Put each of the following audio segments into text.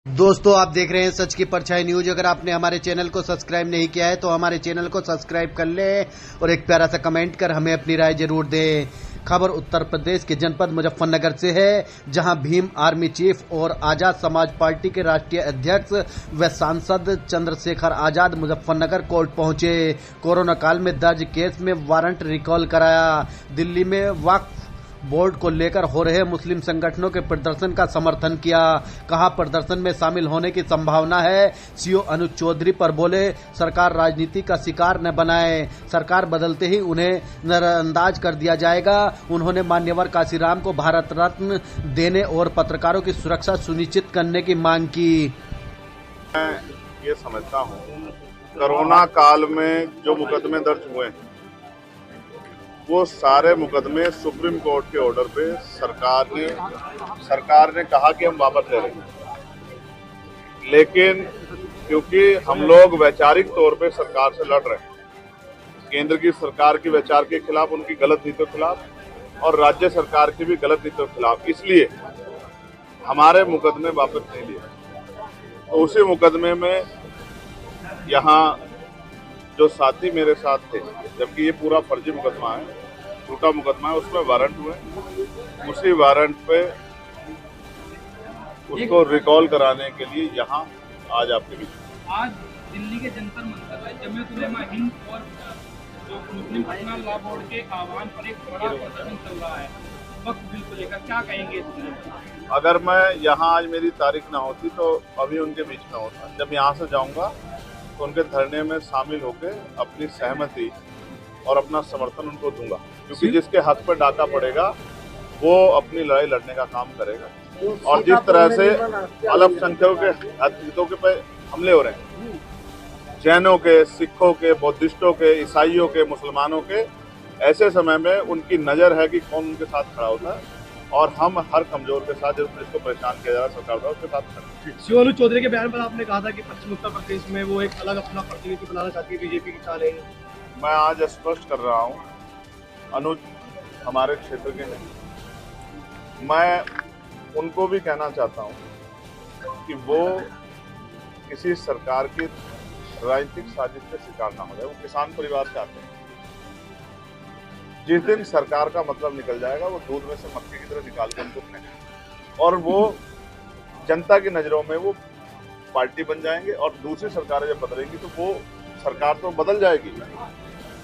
दोस्तों, आप देख रहे हैं सच की परछाई न्यूज। अगर आपने हमारे चैनल को सब्सक्राइब नहीं किया है तो हमारे चैनल को सब्सक्राइब कर लें और एक प्यारा सा कमेंट कर हमें अपनी राय जरूर दें। खबर उत्तर प्रदेश के जनपद मुजफ्फरनगर से है, जहां भीम आर्मी चीफ और आजाद समाज पार्टी के राष्ट्रीय अध्यक्ष व सांसद चंद्रशेखर आजाद मुजफ्फरनगर कोर्ट पहुंचे। कोरोना काल में दर्ज केस में वारंट रिकॉल कराया। दिल्ली में वक्फ बोर्ड को लेकर हो रहे मुस्लिम संगठनों के प्रदर्शन का समर्थन किया। कहा, प्रदर्शन में शामिल होने की संभावना है। सीओ अनुज चौधरी पर बोले, सरकार राजनीति का शिकार न बनाए, सरकार बदलते ही उन्हें नजरअंदाज कर दिया जाएगा। उन्होंने मान्यवर काशीराम को भारत रत्न देने और पत्रकारों की सुरक्षा सुनिश्चित करने की मांग की। मैं ये समझता हूँ, कोरोना काल में जो मुकदमे दर्ज हुए हैं वो सारे मुकदमे सुप्रीम कोर्ट के ऑर्डर पे सरकार ने कहा कि हम वापस ले रहे हैं, लेकिन क्योंकि हम लोग वैचारिक तौर पे सरकार से लड़ रहे हैं, केंद्र की सरकार की वैचार के खिलाफ, उनकी गलत नीतियों के खिलाफ और राज्य सरकार की भी गलत नीतियों के खिलाफ, इसलिए हमारे मुकदमे वापस नहीं लिए। तो उसी मुकदमे में यहाँ जो साथी मेरे साथ थे, जबकि ये पूरा फर्जी मुकदमा है, झूठा मुकदमा है, उसमें वारंट हुए, उसी वारंट पे उसको रिकॉल कराने के लिए यहाँ आज आपके बीच आज दिल्ली के जंतर मंतर में जमीयत उलेमा हिंद और जो मुस्लिम पर्सनल लॉ बोर्ड के आह्वान पर एक बड़ा प्रदर्शन चल रहा है वक्फ बिल को लेकर, क्या कहेंगे इसमें? अगर मैं यहाँ आज मेरी तारीख ना होती तो अभी उनके बीच में होता। जब यहाँ से जाऊँगा तो उनके धरने में शामिल होकर अपनी सहमति और अपना समर्थन उनको दूंगा, क्योंकि जिसके हाथ पर डाका पड़ेगा वो अपनी लड़ाई लड़ने का काम करेगा। और जिस तरह से अल्पसंख्यकों के हितों के पे हमले हो रहे हैं, जैनों के, सिखों के, बौद्धिस्टों के, ईसाइयों के, मुसलमानों के, ऐसे समय में उनकी नजर है कि कौन उनके साथ खड़ा होता है और हम हर कमजोर के साथ, जिसको परेशान किया जा रहा है सरकार द्वारा, उसके साथ खड़े। सीओ अनुज चौधरी के बयान पर आपने कहा था कि पश्चिम उत्तर प्रदेश में वो एक अलग अपना प्रतिनिधि बनाना चाहती है, बीजेपी की चाल है। मैं आज स्पष्ट कर रहा हूँ, अनुज हमारे क्षेत्र के नहीं। मैं उनको भी कहना चाहता हूँ कि वो किसी सरकार की राजनीतिक साजिश के शिकार ना हो जाए। वो किसान परिवार से आते हैं। जिस दिन सरकार का मतलब निकल जाएगा, वो दूध में से मक्खी की तरह निकाल के उनको फेंकेंगे और वो जनता की नजरों में वो पार्टी बन जाएंगे। और दूसरी सरकारें जब बदलेंगी तो वो सरकार तो बदल जाएगी।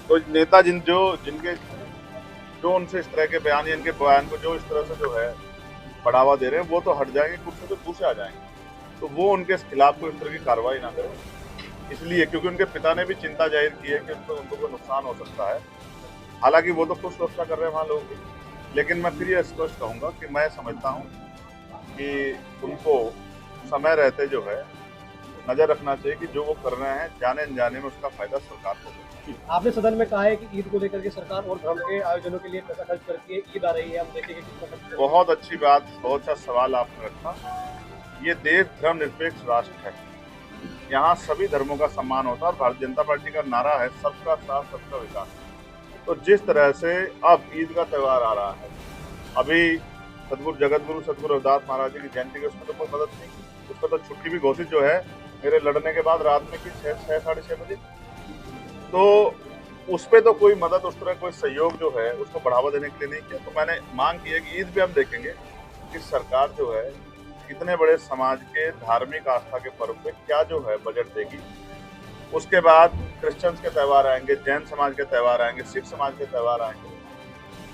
तो नेता जिनके उनसे इस तरह के बयान या इनके बयान को जो इस तरह से जो है बढ़ावा दे रहे हैं, वो तो हट जाएंगे, कुछ तो दूसरे आ जाएंगे। तो वो उनके खिलाफ कोई इस तरह की कार्रवाई ना करें, इसलिए क्योंकि उनके पिता ने भी चिंता जाहिर की है कि उनको कोई नुकसान हो सकता है। हालांकि वो तो खुद सुरक्षा कर रहे हैं वहाँ लोगों की, लेकिन मैं फिर ये स्पष्ट कहूँगा कि मैं समझता हूँ कि उनको समय रहते जो है नजर रखना चाहिए कि जो वो कर रहे हैं जाने अनजाने में उसका फायदा सरकार को हो। आपने सदन में कहा है कि ईद को लेकर के सरकार और धर्म के आयोजनों के लिए पैसा खर्च करती है, ईद आ रही है, हम देखेंगे कितना खर्च। बहुत अच्छी बात, बहुत अच्छा सवाल आपने रखा। ये देश धर्मनिरपेक्ष राष्ट्र है, यहाँ सभी धर्मों का सम्मान होता है और भारतीय जनता पार्टी का नारा है सबका साथ सबका विकास। तो जिस तरह से अब ईद का त्यौहार आ रहा है, अभी जगतगुरु सदगुरु रविदास महाराज जी की जयंती की, उसमें तो कोई मदद नहीं, उसमें तो छुट्टी भी घोषित जो है मेरे लड़ने के बाद रात में की 6 साढ़े 6 बजे। तो उस पर तो कोई मदद, उस तरह कोई सहयोग जो है उसको बढ़ावा देने के लिए नहीं किया। तो मैंने मांग की है कि ईद पे हम देखेंगे कि सरकार जो है इतने बड़े समाज के धार्मिक आस्था के पर्व पे क्या जो है बजट देगी। उसके बाद क्रिश्चियंस के त्यौहार आएंगे, जैन समाज के त्यौहार आएंगे, सिख समाज के त्यौहार आएंगे।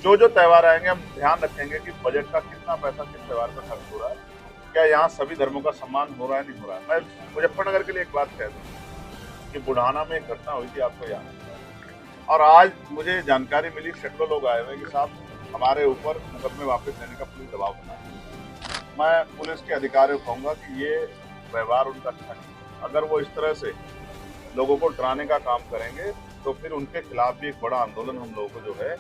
जो त्यौहार आएंगे हम ध्यान रखेंगे कि बजट का कितना पैसा किस त्यौहार पर खर्च हो रहा है, क्या यहाँ सभी धर्मों का सम्मान हो रहा है, नहीं हो रहा है। मैं मुजफ्फरनगर के लिए एक बात कह दूँ कि बुढ़ाना में एक घटना हुई थी, आपको याद है, और आज मुझे जानकारी मिली, सैकड़ों लोग आए हुए कि साहब हमारे ऊपर मुकदमे वापस लेने का पुलिस दबाव बना है। मैं पुलिस के अधिकारियों को कहूँगा कि ये व्यवहार उनका अच्छा नहीं। अगर वो इस तरह से लोगों को डराने का काम करेंगे तो फिर उनके खिलाफ भी एक बड़ा आंदोलन हम लोगों को जो है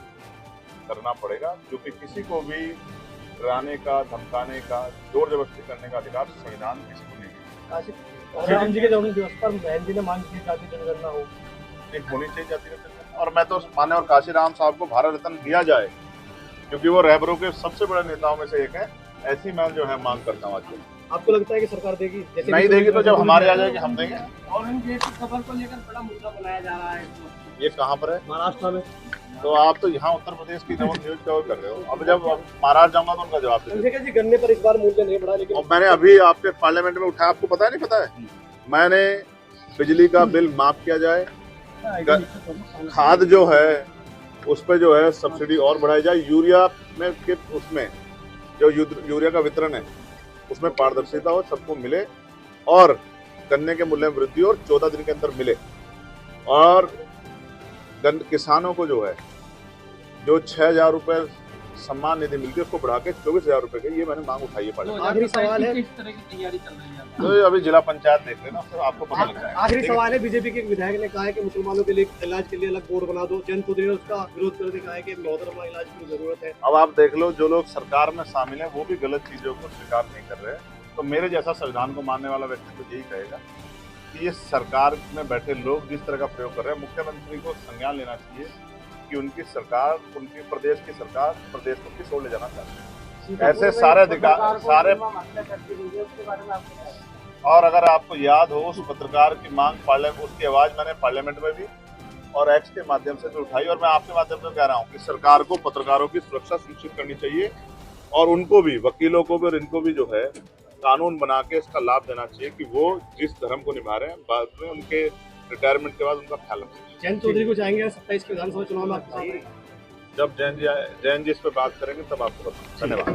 करना पड़ेगा, क्योंकि किसी को भी डराने का, धमकाने का, जोर जबरदस्ती करने का अधिकार संविधान किसी को नहीं है। राम जी के जन्म दिवस पर बहन जी ने मांग की शादी जनगणना हो। एक होनी चाहिए जातिगत जनगणना। और मैं तो माननीय काशीराम साहब को भारत रत्न दिया जाए, क्योंकि वो रहबरों के सबसे बड़े नेताओं में से एक है। ऐसी मैं जो है मांग करता हूँ आज। आपको लगता है कि सरकार देगी? जैसे नहीं देगी तो जब हमारे आ जाएगी हम देंगे। औरंगजेब की खबर को लेकर बड़ा मुद्दा बनाया जा रहा है। ये कहाँ पर है? महाराष्ट्र में। तो आप तो यहाँ उत्तर प्रदेश की नमक न्यूज कवर कर रहे हो। अब जब महाराष्ट्र जाऊंगा तो उनका जवाब दे। जी गन्ने पर इस बार मूल्य नहीं बढ़ा, लेकिन मैंने अभी आपके पार्लियामेंट में उठाया, आपको पता है नहीं पता है? मैंने बिजली का बिल माफ किया जाए, खाद जो है उस पर जो है सब्सिडी और बढ़ाई जाए, यूरिया में के उसमें जो यूरिया का वितरण है उसमें पारदर्शिता हो, सबको मिले, और गन्ने के मूल्य में वृद्धि और 14 दिन के अंदर मिले, और किसानों को जो है जो 6,000 रुपए सम्मान निधि मिलती है उसको बढ़ा के 24,000 रुपए की, ये मैंने मांग उठाई है। आखिरी सवाल है, किस तरह की तैयारी चल रही है? तो अभी जिला पंचायत देख लेना, तो आपको पता लग जाएगा। आखिरी सवाल है, बीजेपी के एक विधायक ने कहा है कि मुसलमानों के लिए इलाज के लिए अलग बोर्ड बना दो। जयंत चौधरी ने उसका विरोध करके कहा है कि मोहतरमा इलाज की जरूरत है। अब आप देख लो, जो लोग सरकार में शामिल हैं वो भी गलत चीजों को स्वीकार नहीं कर रहे हैं। तो मेरे जैसा संविधान को मानने वाला व्यक्ति तो यही कहेगा कि ये सरकार में बैठे लोग जिस तरह का प्रयोग कर रहे हैं, मुख्यमंत्री को संज्ञान लेना चाहिए कि उनकी सरकार, उनकी प्रदेश की सरकार प्रदेश को किस ओर ले जाना चाहती है। ऐसे सारे अधिकार सारे, और अगर आपको याद हो उस पत्रकार की मांग पार्लियामेंट, उसकी आवाज मैंने पार्लियामेंट में भी और एक्स के माध्यम से भी उठाई, और मैं आपके माध्यम से कह रहा हूँ कि सरकार को पत्रकारों की सुरक्षा सुनिश्चित करनी चाहिए, और उनको भी, वकीलों को भी और इनको भी जो है कानून बना के इसका लाभ देना चाहिए कि वो जिस धर्म को निभा रहे हैं बाद में उनके रिटायरमेंट के बाद उनका ख्याल रखें। जयंत चौधरी को चाहेंगे 27 के विधानसभा चुनाव में? जब जैन जी इस पर बात करेंगे तब आपको बताऊँ। धन्यवाद।